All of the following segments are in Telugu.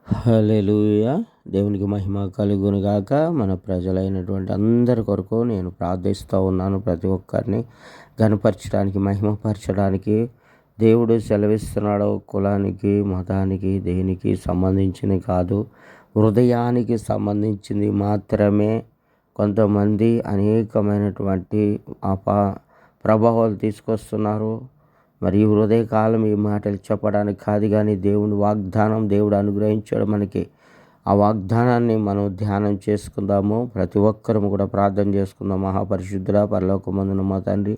హల్లెలూయా! దేవునికి మహిమ కలుగును గాక. మన ప్రజలైనటువంటి అందరి కొరకు నేను ప్రార్థిస్తూ ఉన్నాను. ప్రతి ఒక్కరిని ఘనపరచడానికి, మహిమపరచడానికి దేవుడు సెలవిస్తున్నాడు. కులానికి, మతానికి, దేనికి సంబంధించింది కాదు, హృదయానికి సంబంధించింది మాత్రమే. కొంతమంది అనేకమైనటువంటి ప్రభావాలు తీసుకొస్తున్నారు. మరి ఈ హృదయకాలం ఈ మాటలు చెప్పడానికి కాదు, కానీ దేవుని వాగ్దానం దేవుడు అనుగ్రహించాడు మనకి. ఆ వాగ్దానాన్ని మనం ధ్యానం చేసుకుందాము. ప్రతి ఒక్కరూ కూడా ప్రార్థన చేసుకుందాం. మహాపరిశుద్ధుడా, పరలోకమందున్న మా తండ్రి,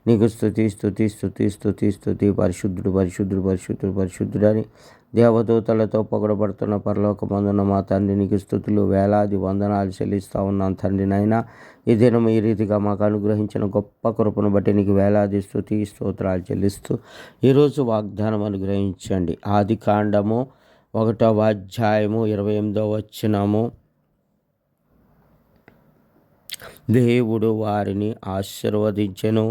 నీకు స్తుతి స్తుతి స్తుతి స్తుతి స్తుతి. పరిశుద్ధుడు పరిశుద్ధుడు పరిశుద్ధుడు పరిశుద్ధుడని దేవదూతలతో పొగడబడుతున్న పరలోకమందున్న మా తండ్రి, నీకు స్తుతులు వేలాది వందనాలు చెల్లిస్తూ ఉన్నాను తండ్రి. నైనా ఈ దినం ఈ రీతిగా మాకు అనుగ్రహించిన గొప్ప కృపను బట్టి నీకు వేలాది స్తుతి స్తోత్రాలు చెల్లిస్తూ ఈరోజు వాగ్దానం అనుగ్రహించండి. ఆదికాండము 1వ అధ్యాయము 28వ వచనము. దేవుడు వారిని ఆశీర్వదించెను,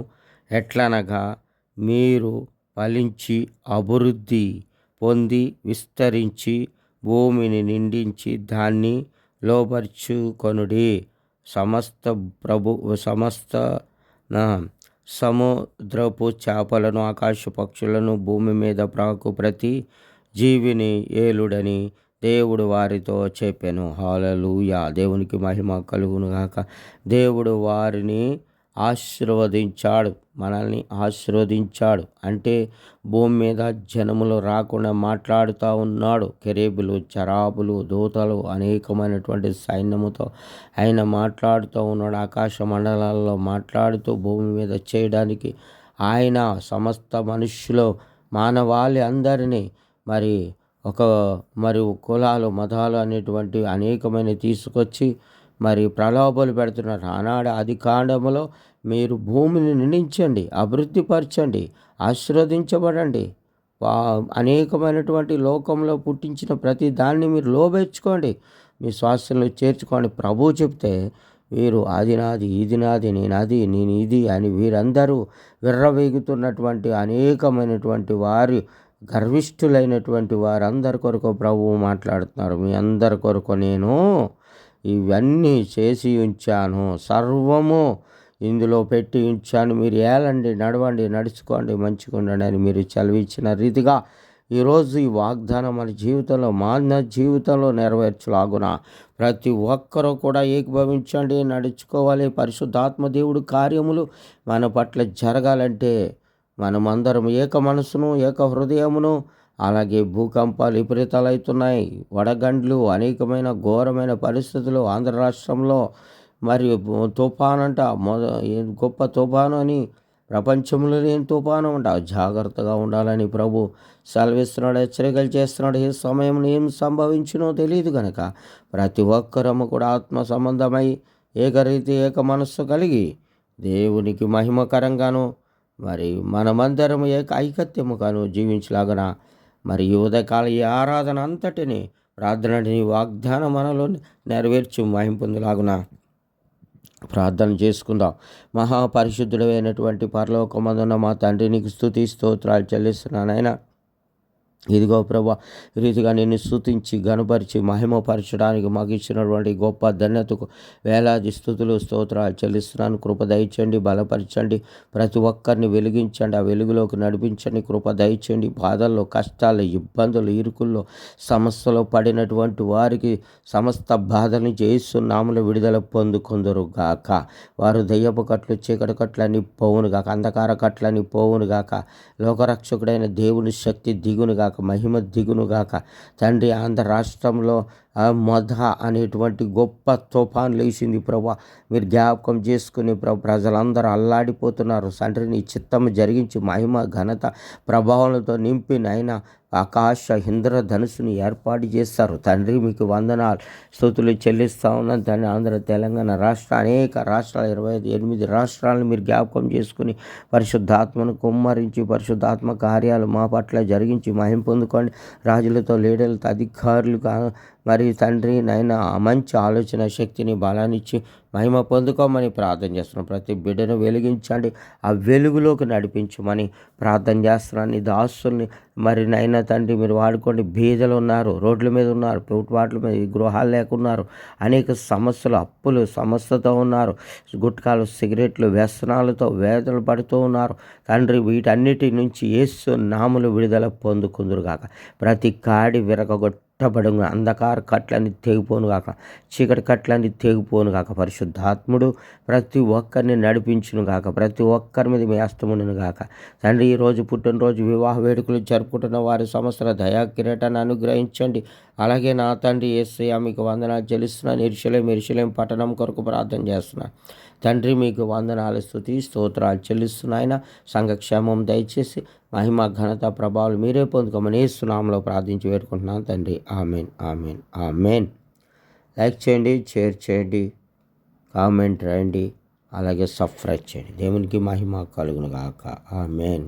ఎట్లనగా మీరు ఫలించి అభివృద్ధి పొంది విస్తరించి భూమిని నిండించి దాన్ని లోపరుచుకొనుడి. సమస్త సముద్రపు చేపలను, ఆకాశ పక్షులను, భూమి మీద ప్రాకు ప్రతి జీవిని ఏలుడని దేవుడు వారితో చెప్పెను. హల్లెలూయా! దేవునికి మహిమ కలుగును గాక. దేవుడు వారిని ఆశీర్వదించాడు, మనల్ని ఆశీర్వదించాడు. అంటే భూమి మీద జనములు రాకుండా మాట్లాడుతూ ఉన్నాడు. కెరూబులు, చెరాబులు, దూతలు, అనేకమైనటువంటి సైన్యముతో ఆయన మాట్లాడుతూ ఉన్నాడు. ఆకాశ మండలాల్లో మాట్లాడుతూ భూమి మీద చేయడానికి ఆయన సమస్త మనుష్యులు, మానవాళి అందరినీ మరి కులాలు, మతాలు అనేటువంటి అనేకమైన తీసుకొచ్చి మరి ప్రలోభాలు పెడుతున్నారు. ఆనాడు ఆదికాండములో మీరు భూమిని నిండించండి, అభివృద్ధిపరచండి, ఆశీర్వదించబడండి, అనేకమైనటువంటి లోకంలో పుట్టించిన ప్రతి దాన్ని మీరు లోబెచ్చుకోండి, మీ శ్వాసంలో చేర్చుకోండి. ప్రభువు చెప్తే వీరు అది నాది, ఇది నాది, నేను ఇది అని వీరందరూ విర్రవీగుతున్నటువంటి అనేకమైనటువంటి వారు, గర్విష్ఠులైనటువంటి వారందరి కొరకు ప్రభువు మాట్లాడుతున్నారు. మీ అందరి కొరకు నేను ఇవన్నీ చేసి ఉంచాను, సర్వము ఇందులో పెట్టి ఉంచాను. మీరు ఏలండి, నడవండి, నడుచుకోండి, మంచిగా ఉండండి అని మీరు చదివించిన రీతిగా ఈరోజు ఈ వాగ్దానం మన జీవితంలో, మానవ జీవితంలో నెరవేర్చలాగున ప్రతి ఒక్కరూ కూడా ఏకీభవించండి, నడుచుకోవాలి. పరిశుద్ధాత్మ దేవుడు కార్యములు మన పట్ల జరగాలంటే మనమందరం ఏక మనసును, ఏక హృదయమును, అలాగే భూకంపాలు విపరీతాలు అవుతున్నాయి, వడగండ్లు, అనేకమైన ఘోరమైన పరిస్థితులు ఆంధ్ర రాష్ట్రంలో. మరియు తుఫాను అంట, గొప్ప తుఫాను అని, ప్రపంచంలో లేని తుఫాను అంట. జాగ్రత్తగా ఉండాలని ప్రభు సెలవిస్తున్నాడు, హెచ్చరికలు చేస్తున్నాడు. ఏ సమయంలో ఏం సంభవించునో తెలియదు కనుక ప్రతి ఒక్కరము కూడా ఆత్మ సంబంధమై ఏకరీతి, ఏక మనస్సు కలిగి దేవునికి మహిమకరంగాను, మరి మనమందరం ఐకత్యముగాను జీవించలాగన మరి ఈ ఉదయకాల ఈ ఆరాధన అంతటిని, ప్రార్థనని, వాగ్దానం మనలో నెరవేర్చి మహిమ పొందులాగున ప్రార్థన చేసుకుందాం. మహాపరిశుద్ధుడైనటువంటి పరలోకమందున్న మా తండ్రి, నీకు స్తుతి స్తోత్రాలు చెల్లిస్తున్నాను. ఆయన ఇదిగో ప్రభా, ఈ రీతిగా నిన్ను స్తుతించి ఘనపరిచి మహిమపరచడానికి మాకు ఇచ్చినటువంటి గొప్ప ధన్యతకు వేలాది స్తుతులు స్తోత్రాలు చెల్లిస్తున్నాను. కృప దయచండి, బలపరచండి, ప్రతి ఒక్కరిని వెలిగించండి, ఆ వెలుగులోకి నడిపించండి. కృప దయచండి. బాధల్లో, కష్టాలు, ఇబ్బందులు, ఇరుకుల్లో, సమస్యలో పడినటువంటి వారికి సమస్త బాధల నుంచి యేసు నామములో విడుదల పొందుకొందురు గాక. వారు దయ్యపు కట్లు, చీకటి కట్లని పోవును గాక, అంధకార కట్లని పోవును గాక, లోకరక్షకుడైన దేవుని శక్తి దిగును గాక, మహిమ దిగును గాక. తండ్రి, ఆంధ్ర రాష్ట్రంలో మొద అనేటువంటి గొప్ప తుఫాను లేచింది ప్రభా. మీరు జ్ఞాపకం చేసుకుని ప్రజలందరూ అల్లాడిపోతున్నారు. తండ్రి, నీ చిత్తము జరిగించి మహిమ ఘనత ప్రభావాలతో నింపి నాయన ఆకాశ ఇంద్రధనుసుని ఏర్పాటు చేస్తారు. తండ్రి, మీకు వందనాలు స్తుతులు చెల్లిస్తూ ఉన్నాను తండ్రి. ఆంధ్ర, తెలంగాణ రాష్ట్ర, అనేక రాష్ట్రాలు, 28 రాష్ట్రాలను మీరు జ్ఞాపకం చేసుకుని పరిశుద్ధాత్మను కుమ్మరించి పరిశుద్ధాత్మ కార్యాలు మా పట్ల జరిగించి మహిమ పొందుకోండి. రాజులతో, లీడర్లతో, అధికారులు మరి తండ్రి నాయన మంచి ఆలోచన శక్తిని బలాన్నిచ్చి మహిమ పొందుకోమని ప్రార్థన చేస్తున్నాం. ప్రతి బిడ్డను వెలిగించండి, ఆ వెలుగులోకి నడిపించమని ప్రార్థన చేస్తున్నాను. నీ దాసుల్ని మరి నైనా తండ్రి మీరు వాడుకోండి. బీదలు ఉన్నారు, రోడ్ల మీద ఉన్నారు, వాటిల మీద గృహాలు లేకున్నారు, అనేక సమస్యలు, అప్పులు సమస్యతో ఉన్నారు, గుట్కాలు సిగరెట్లు వ్యసనాలతో వేదనలు పడుతూ ఉన్నారు. తండ్రి వీటన్నిటి నుంచి యేసు నామములో విడుదల పొందుకుందురుగాక. ప్రతి కాడి విరగొట్టబడును, అంధకార కట్లన్నీ తెగిపోనుగాక, చీకటి కట్లన్నీ తెగిపోనుగాక. పరిశుద్ధాత్ముడు ప్రతి ఒక్కరిని నడిపించునుగాక, ప్రతి ఒక్కరి మీద మీ హస్తముండును గాక. తండ్రి ఈరోజు పుట్టినరోజు వివాహ వేడుకలు జరుపుకుంటున్న వారి సంవత్సర దయా కిరీటాన్ని అనుగ్రహించండి. అలాగే నా తండ్రి యేసయ్య మీకు వందనాలు చెల్లిస్తున్నాను. యెరూషలేం పట్టణం కొరకు ప్రార్థన చేస్తున్నాను. తండ్రి మీకు వందనాలు, స్తుతి స్తోత్రాలు చెల్లిస్తున్నాయన. సంఘక్షేమం దయచేసి మహిమ ఘనత ప్రభావాలు మీరే పొందుకోమని యేసు నామములో ప్రార్థించి వేడుకుంటున్నాను తండ్రి. Amen, amen, amen. లైక్ చేయండి, షేర్ చేయండి, కామెంట్ రాయండి, అలాగే సబ్స్క్రైబ్ చేయండి. దేవునికి మహిమ కలుగును గాక. ఆమెన్.